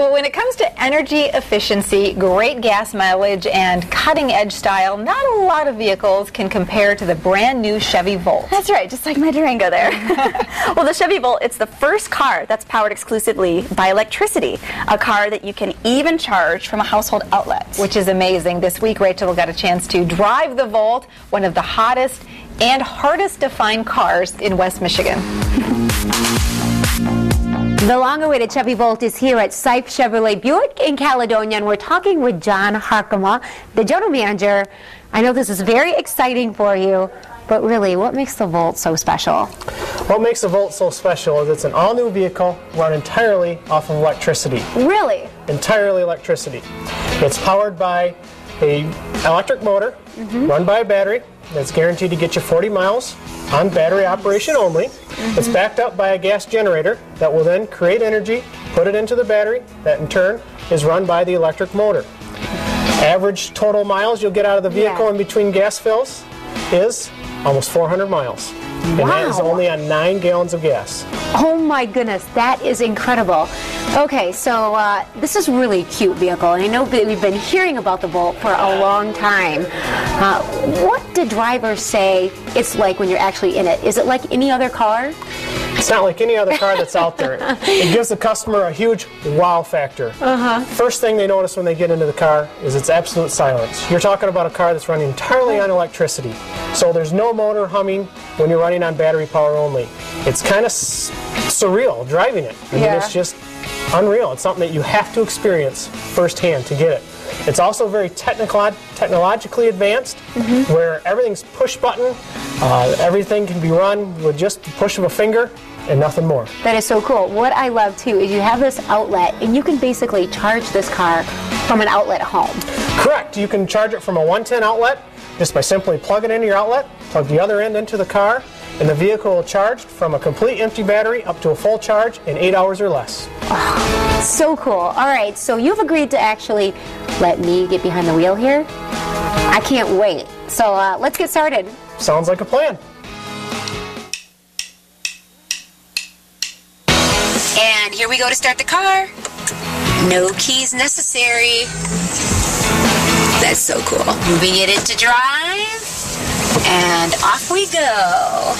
Well, when it comes to energy efficiency, great gas mileage, and cutting-edge style, not a lot of vehicles can compare to the brand new Chevy Volt. That's right, just like my Durango there. Well, the Chevy Volt, it's the first car that's powered exclusively by electricity, a car that you can even charge from a household outlet. Which is amazing. This week, Rachel got a chance to drive the Volt, one of the hottest and hardest to find cars in West Michigan. The long-awaited Chevy Volt is here at Seif Chevrolet Buick in Caledonia, and we're talking with John Harkema, the general manager. I know this is very exciting for you, but really, what makes the Volt so special? What makes the Volt so special is it's an all-new vehicle run entirely off of electricity. Really? Entirely electricity. It's powered by an electric motor run by a battery that's guaranteed to get you 40 miles on battery operation only. It's backed up by a gas generator that will then create energy, put it into the battery, that in turn is run by the electric motor. Average total miles you'll get out of the vehicle in between gas fills is almost 400 miles. And that is only on 9 gallons of gas. Oh my goodness, that is incredible. Okay, so this is a really cute vehicle, and I know that we've been hearing about the Volt for a long time. What do drivers say it's like when you're actually in it? Is it like any other car? It's not like any other car that's out there. It gives the customer a huge wow factor. First thing they notice when they get into the car is its absolute silence. You're talking about a car that's running entirely on electricity. So there's no motor humming when you're running on battery power only. It's kind of surreal driving it. I mean, it's just unreal. It's something that you have to experience firsthand to get it. It's also very technologically advanced, where everything's push button. Everything can be run with just the push of a finger and nothing more. That is so cool. What I love too is you have this outlet, and you can basically charge this car from an outlet at home. Correct. You can charge it from a 110 outlet just by simply plugging into your outlet, plug the other end into the car, and the vehicle will charge from a complete empty battery up to a full charge in 8 hours or less. Oh, so cool. All right, so you've agreed to actually let me get behind the wheel here. I can't wait. So let's get started. Sounds like a plan. And here we go to start the car. No keys necessary. That's so cool. Moving it into drive. And off we go.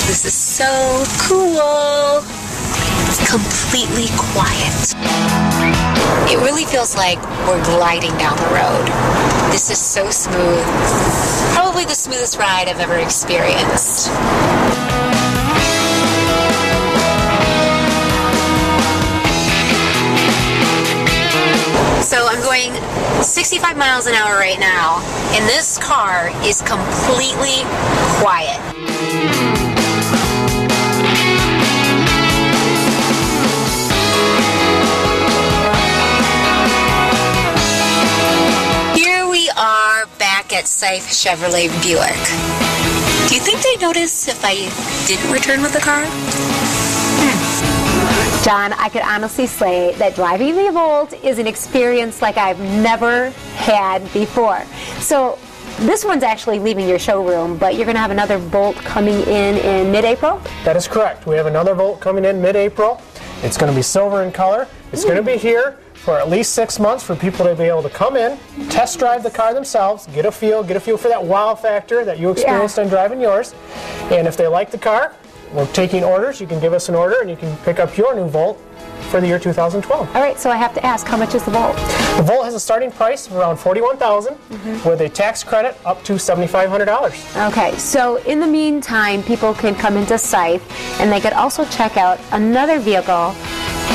This is so cool. It's completely quiet. It really feels like we're gliding down the road. This is so smooth. Probably the smoothest ride I've ever experienced. So I'm going 65 miles an hour right now, and this car is completely quiet. Here we are back at Seif Chevrolet Buick. Do you think they'd notice if I didn't return with the car? John, I could honestly say that driving the Volt is an experience like I've never had before. So this one's actually leaving your showroom, but you're going to have another Volt coming in mid-April? That is correct. We have another Volt coming in mid-April. It's going to be silver in color. It's going to be here for at least 6 months for people to be able to come in, test drive the car themselves, get a feel for that wow factor that you experienced on driving yours. And if they like the car, we're taking orders. You can give us an order and you can pick up your new Volt for the year 2012. All right, so I have to ask, how much is the Volt? The Volt has a starting price of around $41,000 with a tax credit up to $7,500. Okay, so in the meantime, people can come into Seif and they could also check out another vehicle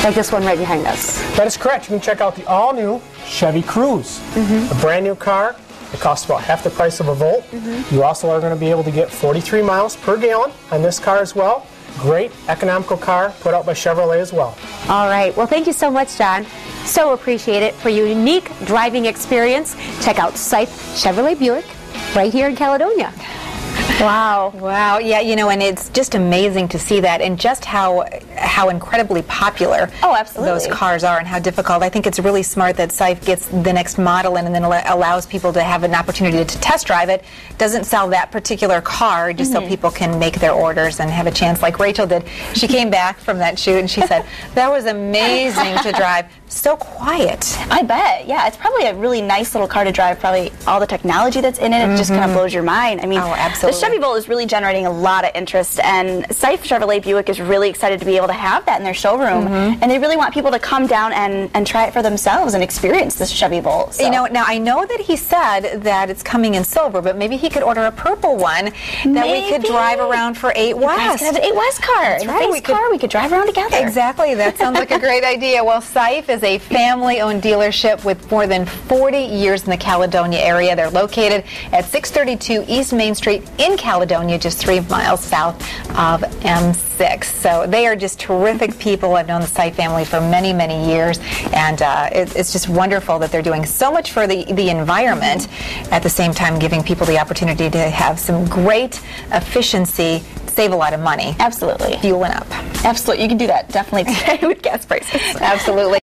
like this one right behind us. That is correct. You can check out the all-new Chevy Cruze, a brand new car. It costs about half the price of a Volt. You also are going to be able to get 43 miles per gallon on this car as well. Great economical car put out by Chevrolet as well. All right. Well, thank you so much, John. So appreciate it. For your unique driving experience, check out Seif Chevrolet Buick right here in Caledonia. Wow. Wow, yeah, you know, and it's just amazing to see that, and just how incredibly popular those cars are, and how difficult. I think it's really smart that Seif gets the next model in and then allows people to have an opportunity to test drive it. Doesn't sell that particular car just so people can make their orders and have a chance, like Rachel did. She came back from that shoot and she said, that was amazing to drive. So quiet. I bet. Yeah, it's probably a really nice little car to drive. Probably all the technology that's in it, it just kind of blows your mind. I mean, the Chevy Bolt is really generating a lot of interest, and Seif Chevrolet Buick is really excited to be able to have that in their showroom, and they really want people to come down and try it for themselves and experience this Chevy Bolt. So. You know, now I know that he said that it's coming in silver, but maybe he could order a purple one that we could drive around for 8 West. You guys could have an 8 West car. That's right. We could drive around together. Exactly. That sounds like a great idea. Well, Seif is a family-owned dealership with more than 40 years in the Caledonia area. They're located at 632 East Main Street in Caledonia, just 3 miles south of M6. So they are just terrific people. I've known the Seif family for many, many years, and it's just wonderful that they're doing so much for the environment, at the same time giving people the opportunity to have some great efficiency, save a lot of money. Absolutely. Fueling up. Absolutely. You can do that definitely today with gas prices. Absolutely.